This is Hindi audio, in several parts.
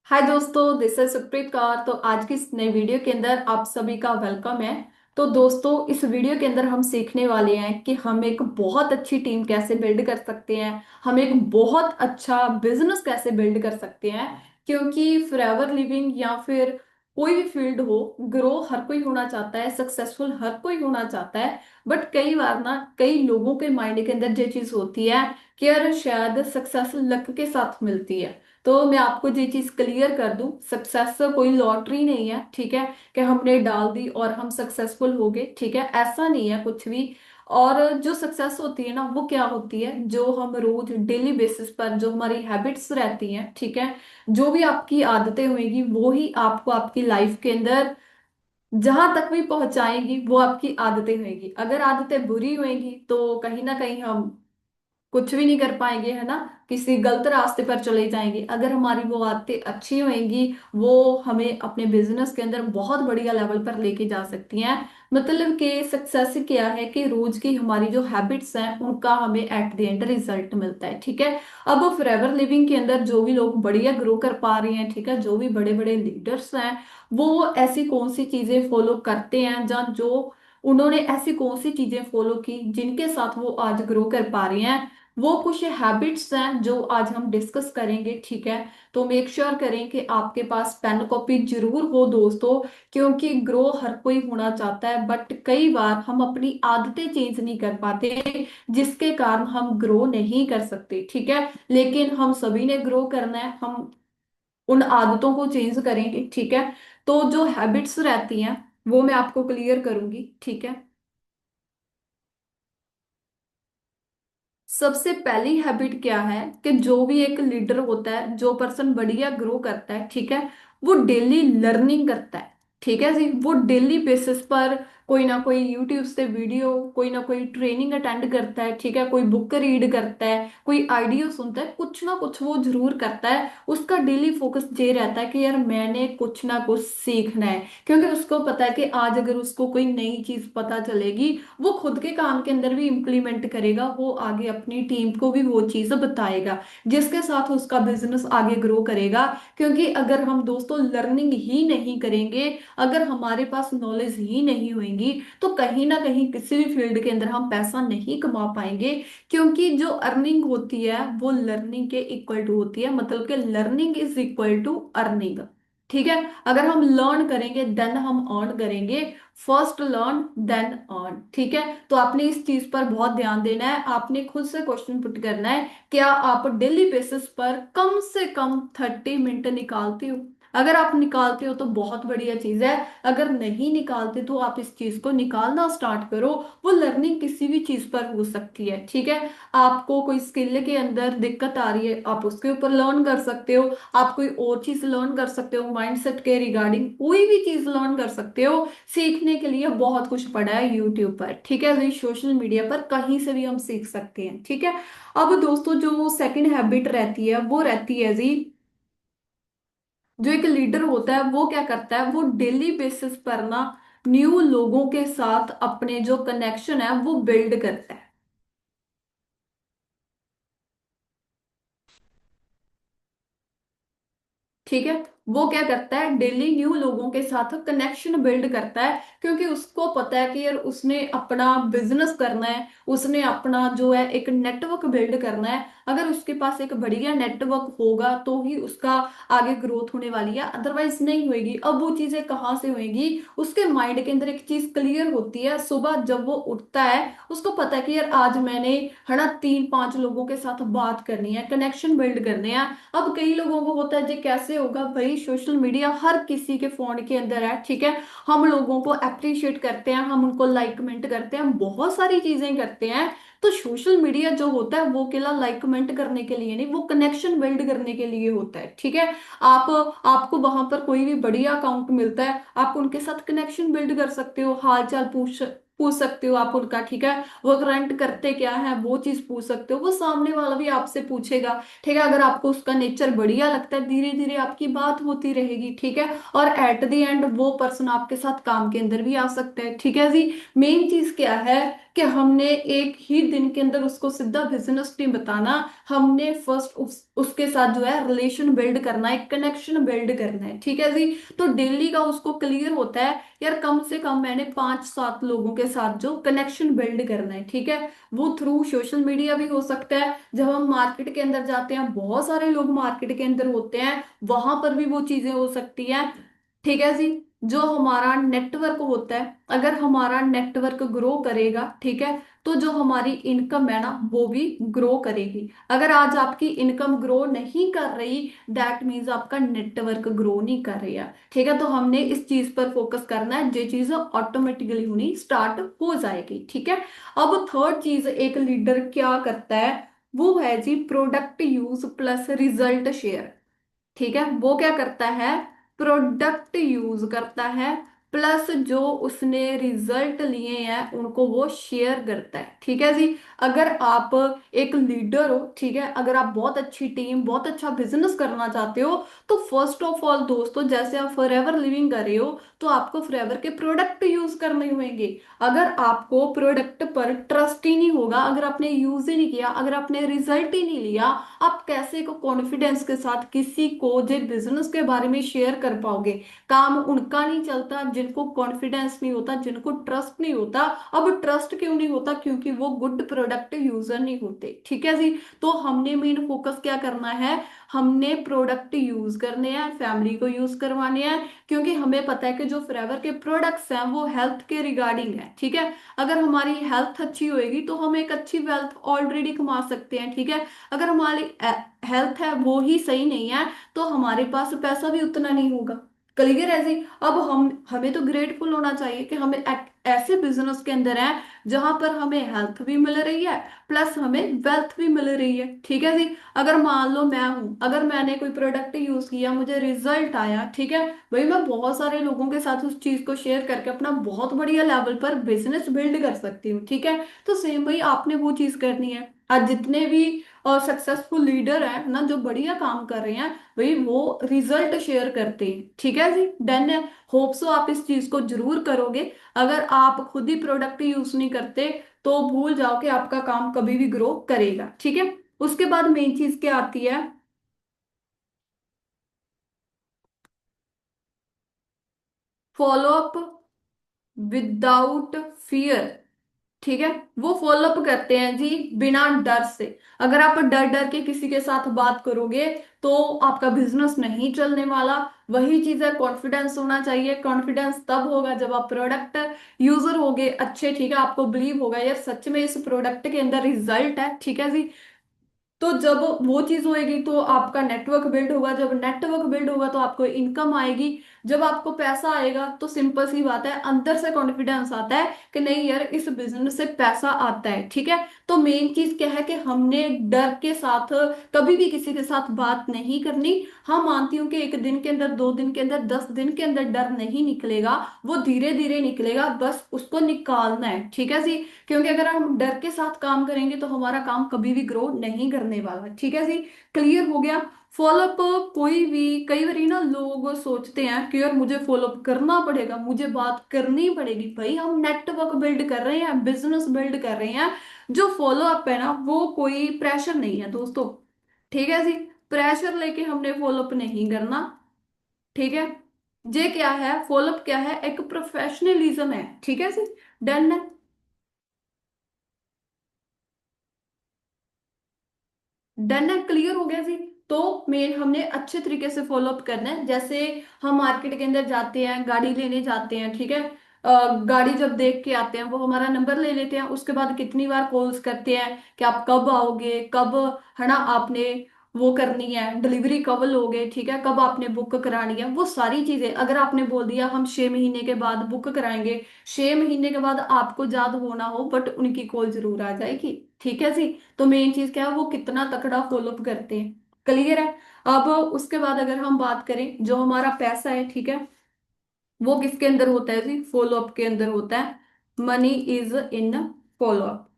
हाय दोस्तों, दिस इज सुप्रीत कौर। तो आज की इस नई वीडियो के अंदर आप सभी का वेलकम है। तो दोस्तों, इस वीडियो के अंदर हम सीखने वाले हैं कि हम एक बहुत अच्छी टीम कैसे बिल्ड कर सकते हैं, हम एक बहुत अच्छा बिजनेस कैसे बिल्ड कर सकते हैं। क्योंकि फॉरएवर लिविंग या फिर कोई भी फील्ड हो, ग्रो हर कोई होना चाहता है, सक्सेसफुल हर कोई होना चाहता है। बट कई बार ना कई लोगों के माइंड के अंदर ये चीज होती है कि यार शायद सक्सेस लक के साथ मिलती है। तो मैं आपको ये चीज क्लियर कर दूं, सक्सेस कोई लॉटरी नहीं है, ठीक है, कि हमने डाल दी और हम सक्सेसफुल हो गए। ठीक है, ऐसा नहीं है कुछ भी। और जो सक्सेस होती है ना, वो क्या होती है, जो हम रोज डेली बेसिस पर जो हमारी हैबिट्स रहती हैं, ठीक है, जो भी आपकी आदतें होंगी वो ही आपको आपकी लाइफ के अंदर जहां तक भी पहुंचाएंगी। वो आपकी आदतें होंगी। अगर आदतें बुरी होंगी तो कहीं ना कहीं हम कुछ भी नहीं कर पाएंगे, है ना, किसी गलत रास्ते पर चले जाएंगे। अगर हमारी वो आदतें अच्छी होंगी, वो हमें अपने बिजनेस के अंदर बहुत बढ़िया लेवल पर लेके जा सकती हैं। मतलब कि सक्सेस क्या है कि रोज की हमारी जो हैबिट्स हैं उनका हमें एट द एंड रिजल्ट मिलता है। ठीक है, अब फॉरएवर लिविंग के अंदर जो भी लोग बढ़िया ग्रो कर पा रहे हैं, ठीक है, जो भी बड़े बड़े लीडर्स हैं, वो ऐसी कौन सी चीजें फॉलो करते हैं, या जो उन्होंने ऐसी कौन सी चीजें फॉलो की जिनके साथ वो आज ग्रो कर पा रहे हैं। वो कुछ हैबिट्स हैं जो आज हम डिस्कस करेंगे। ठीक है, तो मेक श्योर करें कि आपके पास पेन कॉपी जरूर हो दोस्तों। क्योंकि ग्रो हर कोई होना चाहता है, बट कई बार हम अपनी आदतें चेंज नहीं कर पाते, जिसके कारण हम ग्रो नहीं कर सकते। ठीक है, लेकिन हम सभी ने ग्रो करना है, हम उन आदतों को चेंज करेंगे। ठीक है, तो जो हैबिट्स रहती हैं वो मैं आपको क्लियर करूंगी। ठीक है, सबसे पहली हैबिट क्या है कि जो भी एक लीडर होता है, जो पर्सन बढ़िया ग्रो करता है, ठीक है, वो डेली लर्निंग करता है। ठीक है जी, वो डेली बेसिस पर कोई ना कोई यूट्यूब से वीडियो, कोई ना कोई ट्रेनिंग अटेंड करता है, ठीक है, कोई बुक रीड करता है, कोई आइडिया सुनता है, कुछ ना कुछ वो जरूर करता है। उसका डेली फोकस ये रहता है कि यार मैंने कुछ ना कुछ सीखना है। क्योंकि उसको पता है कि आज अगर उसको कोई नई चीज पता चलेगी, वो खुद के काम के अंदर भी इम्प्लीमेंट करेगा, वो आगे अपनी टीम को भी वो चीज बताएगा, जिसके साथ उसका बिजनेस आगे ग्रो करेगा। क्योंकि अगर हम दोस्तों लर्निंग ही नहीं करेंगे, अगर हमारे पास नॉलेज ही नहीं होगी, तो कहीं ना कहीं किसी भी फील्ड के अंदर हम पैसा नहीं कमा पाएंगे। क्योंकि जो अर्निंग होती है वो लर्निंग के इक्वल टू होती है, मतलब कि learning is equal to earning. ठीक है, अगर हम लर्न करेंगे देन हम अर्न करेंगे। First learn then earn. ठीक है, तो आपने इस चीज पर बहुत ध्यान देना है। आपने खुद से क्वेश्चन पुट करना है, क्या आप डेली बेसिस पर कम से कम 30 मिनट निकालते हो। अगर आप निकालते हो तो बहुत बढ़िया चीज है। अगर नहीं निकालते तो आप इस चीज को निकालना स्टार्ट करो। वो लर्निंग किसी भी चीज पर हो सकती है। ठीक है, आपको कोई स्किल के अंदर दिक्कत आ रही है, आप उसके ऊपर लर्न कर सकते हो। आप कोई और चीज लर्न कर सकते हो, माइंडसेट के रिगार्डिंग कोई भी चीज लर्न कर सकते हो। सीखने के लिए बहुत कुछ पड़ा है यूट्यूब पर, ठीक है जी, सोशल मीडिया पर कहीं से भी हम सीख सकते हैं। ठीक है, अब दोस्तों जो सेकंड हैबिट रहती है वो रहती है जी, जो एक लीडर होता है वो क्या करता है, वो डेली बेसिस पर ना न्यू लोगों के साथ अपने जो कनेक्शन है वो बिल्ड करता है। ठीक है, वो क्या करता है, डेली न्यू लोगों के साथ कनेक्शन बिल्ड करता है। क्योंकि उसको पता है कि यार उसने अपना बिजनेस करना है, उसने अपना जो है एक नेटवर्क बिल्ड करना है। अगर उसके पास एक बढ़िया नेटवर्क होगा तो ही उसका आगे ग्रोथ होने वाली है, अदरवाइज नहीं होगी। अब वो चीजें कहाँ से होगी, उसके माइंड के अंदर एक चीज क्लियर होती है। सुबह जब वो उठता है उसको पता है कि यार आज मैंने, है ना, 3-5 लोगों के साथ बात करनी है, कनेक्शन बिल्ड करने हैं। अब कई लोगों को होता है जी कैसे होगा भाई, सोशल मीडिया हर किसी के फोन के अंदर है। ठीक है, हम लोगों को अप्रिशिएट करते हैं, हम उनको लाइक कमेंट करते हैं, हम बहुत सारी चीजें करते हैं। तो सोशल मीडिया जो होता है वो केवल लाइक कमेंट करने के लिए नहीं, वो कनेक्शन बिल्ड करने के लिए होता है। ठीक है, आप आपको वहां पर कोई भी बढ़िया अकाउंट मिलता है, आप उनके साथ कनेक्शन बिल्ड कर सकते हो, हाल चाल पूछ पूछ सकते हो आप उनका, ठीक है। वो करंट करते क्या है वो चीज पूछ सकते हो, वो सामने वाला भी आपसे पूछेगा, ठीक है। अगर आपको उसका नेचर बढ़िया लगता है, धीरे धीरे आपकी बात होती रहेगी, ठीक है। और एट द एंड वो पर्सन आपके साथ काम के अंदर भी आ सकता है, ठीक है जी। मेन चीज क्या है कि हमने एक ही दिन के अंदर उसको सीधा बिजनेस नहीं बताना, हमने फर्स्ट उसके साथ जो है रिलेशन बिल्ड करना है, कनेक्शन बिल्ड करना है, ठीक है जी। तो डेली का उसको क्लियर होता है यार, कम से कम मैंने 5-7 लोगों के साथ जो कनेक्शन बिल्ड करना है, ठीक है। वो थ्रू सोशल मीडिया भी हो सकता है, जब हम मार्केट के अंदर जाते हैं बहुत सारे लोग मार्केट के अंदर होते हैं, वहां पर भी वो चीजें हो सकती हैं, ठीक है जी। जो हमारा नेटवर्क होता है, अगर हमारा नेटवर्क ग्रो करेगा, ठीक है, तो जो हमारी इनकम है ना वो भी ग्रो करेगी। अगर आज आपकी इनकम ग्रो नहीं कर रही, दैट मीन्स आपका नेटवर्क ग्रो नहीं कर रही है, ठीक है। तो हमने इस चीज पर फोकस करना है, जो चीज ऑटोमेटिकली होनी स्टार्ट हो जाएगी, ठीक है। अब थर्ड चीज एक लीडर क्या करता है, वो है जी product use plus result share, ठीक है। वो क्या करता है, प्रोडक्ट यूज करता है प्लस जो उसने रिजल्ट लिए हैं उनको वो शेयर करता है, ठीक है जी। अगर आप एक लीडर हो, ठीक है, अगर आप बहुत अच्छी टीम बहुत अच्छा बिजनेस करना चाहते हो, तो फर्स्ट ऑफ ऑल दोस्तों, जैसे आप फॉरएवर लिविंग कर रहे हो, तो आपको फॉरएवर के प्रोडक्ट यूज करने होंगे। अगर आपको प्रोडक्ट पर ट्रस्ट ही नहीं होगा, अगर आपने यूज ही नहीं किया, अगर आपने रिजल्ट ही नहीं लिया, आप कैसे को कॉन्फिडेंस के साथ किसी को जो बिजनेस के बारे में शेयर कर पाओगे। काम उनका नहीं चलता जिनको कॉन्फिडेंस नहीं होता, जिनको ट्रस्ट नहीं होता। अब ट्रस्ट क्यों नहीं होता, क्योंकि वो गुड प्रोडक्ट यूजर नहीं होते, ठीक है जी। तो हमने मेन फोकस क्या करना है, हमने प्रोडक्ट यूज करने हैं, फैमिली को यूज करवाने हैं, क्योंकि हमें पता है कि जो फॉरएवर के प्रोडक्ट्स हैं वो हेल्थ के रिगार्डिंग है, ठीक है। अगर हमारी हेल्थ अच्छी होएगी तो हम एक अच्छी वेल्थ ऑलरेडी कमा सकते हैं, ठीक है। अगर हमारी हेल्थ है वो ही सही नहीं है, तो हमारे पास पैसा भी उतना नहीं होगा। क्लियर है जी। अब हम हमें तो ग्रेटफुल होना चाहिए कि हमें एक ऐसे बिजनेस के अंदर है जहां पर हमें हेल्थ भी मिल रही है प्लस हमें वेल्थ भी मिल रही है, ठीक है जी। अगर मान लो मैं हूं, अगर मैंने कोई प्रोडक्ट यूज किया, मुझे रिजल्ट आया, ठीक है, भाई मैं बहुत सारे लोगों के साथ उस चीज को शेयर करके अपना बहुत बढ़िया लेवल पर बिजनेस बिल्ड कर सकती हूँ, ठीक है। तो सेम भाई आपने वो चीज करनी है। आज जितने भी सक्सेसफुल लीडर है ना, जो बढ़िया काम कर रहे हैं, भाई वो रिजल्ट शेयर करते हैं, ठीक है जी। डन है। होप सो आप इस चीज को जरूर करोगे। अगर आप खुद ही प्रोडक्ट यूज नहीं करते, तो भूल जाओ कि आपका काम कभी भी ग्रो करेगा, ठीक है। उसके बाद मेन चीज क्या आती है, फॉलो अप विदाउट फियर, ठीक है। वो फॉलो अप करते हैं जी बिना डर से। अगर आप डर डर के किसी के साथ बात करोगे, तो आपका बिजनेस नहीं चलने वाला। वही चीज है, कॉन्फिडेंस होना चाहिए। कॉन्फिडेंस तब होगा जब आप प्रोडक्ट यूजर होगे अच्छे, ठीक है, आपको बिलीव होगा यार सच में इस प्रोडक्ट के अंदर रिजल्ट है, ठीक है जी। तो जब वो चीज होएगी तो आपका नेटवर्क बिल्ड होगा, जब नेटवर्क बिल्ड होगा तो आपको इनकम आएगी। जब आपको पैसा आएगा तो सिंपल सी बात है, अंदर से कॉन्फिडेंस आता है कि नहीं यार इस बिजनेस से पैसा आता है, ठीक है। तो मेन चीज क्या है कि हमने डर के साथ कभी भी किसी के साथ बात नहीं करनी। हाँ मानती हूँ कि 1 दिन के अंदर, 2 दिन के अंदर, 10 दिन के अंदर डर नहीं निकलेगा, वो धीरे धीरे निकलेगा, बस उसको निकालना है, ठीक है जी। क्योंकि अगर हम डर के साथ काम करेंगे तो हमारा काम कभी भी ग्रो नहीं करने वाला, ठीक है जी। क्लियर हो गया। फॉलोअप कोई भी, कई बार ना लोग सोचते हैं कि यार मुझे फॉलोअप करना पड़ेगा, मुझे बात करनी पड़ेगी। भाई हम नेटवर्क बिल्ड कर रहे हैं, बिजनेस बिल्ड कर रहे हैं। जो फॉलोअप है ना वो कोई प्रेशर नहीं है दोस्तों, ठीक है जी। प्रेशर लेके हमने फॉलोअप नहीं करना, ठीक है। ये क्या है, फॉलोअप क्या है, एक प्रोफेशनलिज्म है, ठीक है जी। डन है। डन है, क्लियर हो गया जी। तो मेन हमने अच्छे तरीके से फॉलो अप करना है। जैसे हम मार्केट के अंदर जाते हैं, गाड़ी लेने जाते हैं, ठीक है। गाड़ी जब देख के आते हैं, वो हमारा नंबर ले लेते हैं, उसके बाद कितनी बार कॉल्स करते हैं कि आप कब आओगे, कब, है ना, आपने वो करनी है, डिलीवरी कब लोगे, ठीक है, कब आपने बुक करानी है। वो सारी चीजें अगर आपने बोल दिया हम 6 महीने के बाद बुक कराएंगे, 6 महीने के बाद आपको याद होना हो बट उनकी कॉल जरूर आ जाएगी, ठीक है जी। तो मेन चीज क्या है, वो कितना तकड़ा फॉलोअप करते हैं। क्लियर है। अब उसके बाद अगर हम बात करें, जो हमारा पैसा है, ठीक है, वो किसके अंदर होता है जी, फॉलोअप के अंदर होता है। Money is in follow up.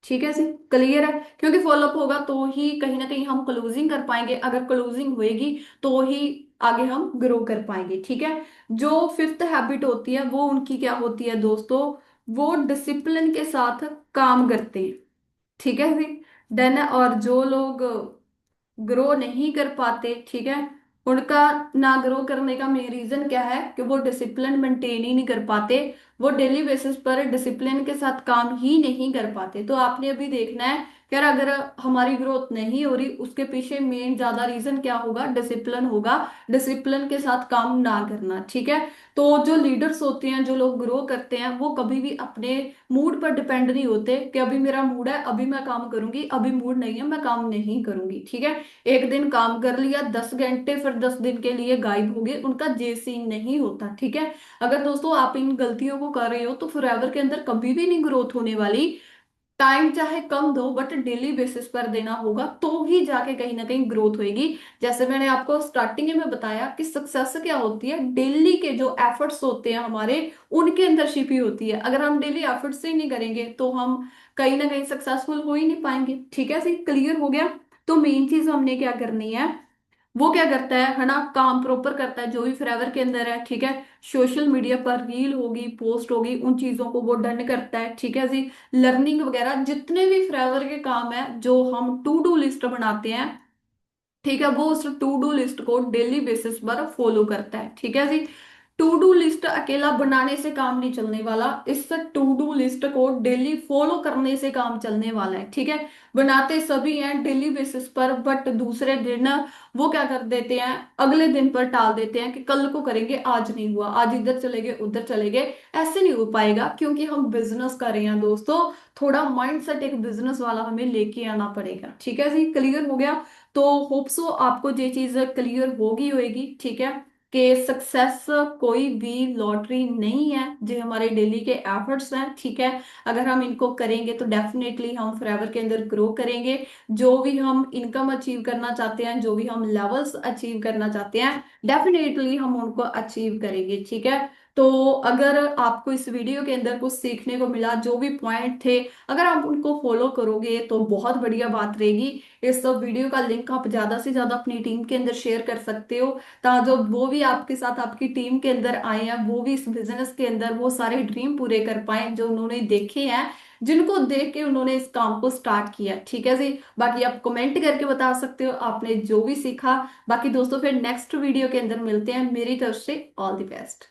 ठीक है जी, क्लियर है? क्योंकि फॉलोअप होगा तो ही कहीं ना कहीं हम क्लोजिंग कर पाएंगे, अगर क्लोजिंग होएगी तो ही आगे हम ग्रो कर पाएंगे। ठीक है। जो फिफ्थ हैबिट होती है वो उनकी क्या होती है दोस्तों, वो डिसिप्लिन के साथ काम करते हैं। ठीक है जी। डन है। और जो लोग ग्रो नहीं कर पाते, ठीक है, उनका ना ग्रो करने का मेन रीजन क्या है कि वो डिसिप्लिन मेंटेन ही नहीं कर पाते, वो डेली बेसिस पर डिसिप्लिन के साथ काम ही नहीं कर पाते। तो आपने अभी देखना है कि यार अगर हमारी ग्रोथ नहीं हो रही, उसके पीछे मेन ज्यादा रीजन क्या होगा, डिसिप्लिन होगा, डिसिप्लिन के साथ काम ना करना। ठीक है। तो जो लीडर्स होते हैं, जो लोग ग्रो करते हैं, वो कभी भी अपने मूड पर डिपेंड नहीं होते कि अभी मेरा मूड है अभी मैं काम करूंगी, अभी मूड नहीं है मैं काम नहीं करूंगी। ठीक है। एक दिन काम कर लिया 10 घंटे, फिर 10 दिन के लिए गायब हो गए, उनका जे सीन नहीं होता। ठीक है। अगर दोस्तों आप इन गलतियों को कर रहे हो तो फॉरएवर के अंदर कभी भी नहीं ग्रोथ होने वाली। टाइम चाहे कम दो बट डेली बेसिस पर देना होगा तो ही जाके कहीं ना कहीं ग्रोथ होएगी। जैसे मैंने आपको स्टार्टिंग में बताया कि सक्सेस क्या होती है, डेली के जो एफर्ट्स होते हैं हमारे, उनके अंदर छिपी होती है। अगर हम डेली एफर्ट्स ही नहीं करेंगे तो हम कहीं ना कहीं सक्सेसफुल हो ही नहीं पाएंगे। ठीक है, क्लियर हो गया? तो मेन चीज हमने क्या करनी है, वो क्या करता है ना, काम प्रॉपर करता है जो भी फ्रेवर के अंदर है। ठीक है। सोशल मीडिया पर रील होगी, पोस्ट होगी, उन चीजों को वो डन करता है। ठीक है जी। लर्निंग वगैरह जितने भी फ्रेवर के काम है जो हम टू डू लिस्ट बनाते हैं, ठीक है, वो उस टू डू लिस्ट को डेली बेसिस पर फॉलो करता है। ठीक है जी। टू डू लिस्ट अकेला बनाने से काम नहीं चलने वाला, इस टू डू लिस्ट को डेली फॉलो करने से काम चलने वाला है। ठीक है। बनाते सभी हैं डेली बेसिस पर, बट दूसरे दिन वो क्या कर देते हैं, अगले दिन पर टाल देते हैं कि कल को करेंगे, आज नहीं हुआ, आज इधर चले गए उधर चले गए। ऐसे नहीं हो पाएगा क्योंकि हम बिजनेस कर रहे हैं दोस्तों, थोड़ा माइंड सेट एक बिजनेस वाला हमें लेके आना पड़ेगा। ठीक है जी, क्लियर हो गया? तो होप सो आपको ये चीज क्लियर होगी होगी। ठीक है। कि सक्सेस कोई भी लॉटरी नहीं है, जो हमारे डेली के एफर्ट्स हैं। ठीक है। अगर हम इनको करेंगे तो डेफिनेटली हम फॉरएवर के अंदर ग्रो करेंगे। जो भी हम इनकम अचीव करना चाहते हैं, जो भी हम लेवल्स अचीव करना चाहते हैं, डेफिनेटली हम उनको अचीव करेंगे। ठीक है। तो अगर आपको इस वीडियो के अंदर कुछ सीखने को मिला, जो भी पॉइंट थे, अगर आप उनको फॉलो करोगे तो बहुत बढ़िया बात रहेगी। इस सब वीडियो का लिंक आप ज्यादा से ज्यादा अपनी टीम के अंदर शेयर कर सकते हो, ताकि जो वो भी आपके साथ आपकी टीम के अंदर आए हैं, वो भी इस बिजनेस के अंदर वो सारे ड्रीम पूरे कर पाए जो उन्होंने देखे हैं, जिनको देख के उन्होंने इस काम को स्टार्ट किया। ठीक है जी। बाकी आप कमेंट करके बता सकते हो आपने जो भी सीखा। बाकी दोस्तों फिर नेक्स्ट वीडियो के अंदर मिलते हैं, मेरी तरफ से ऑल द बेस्ट।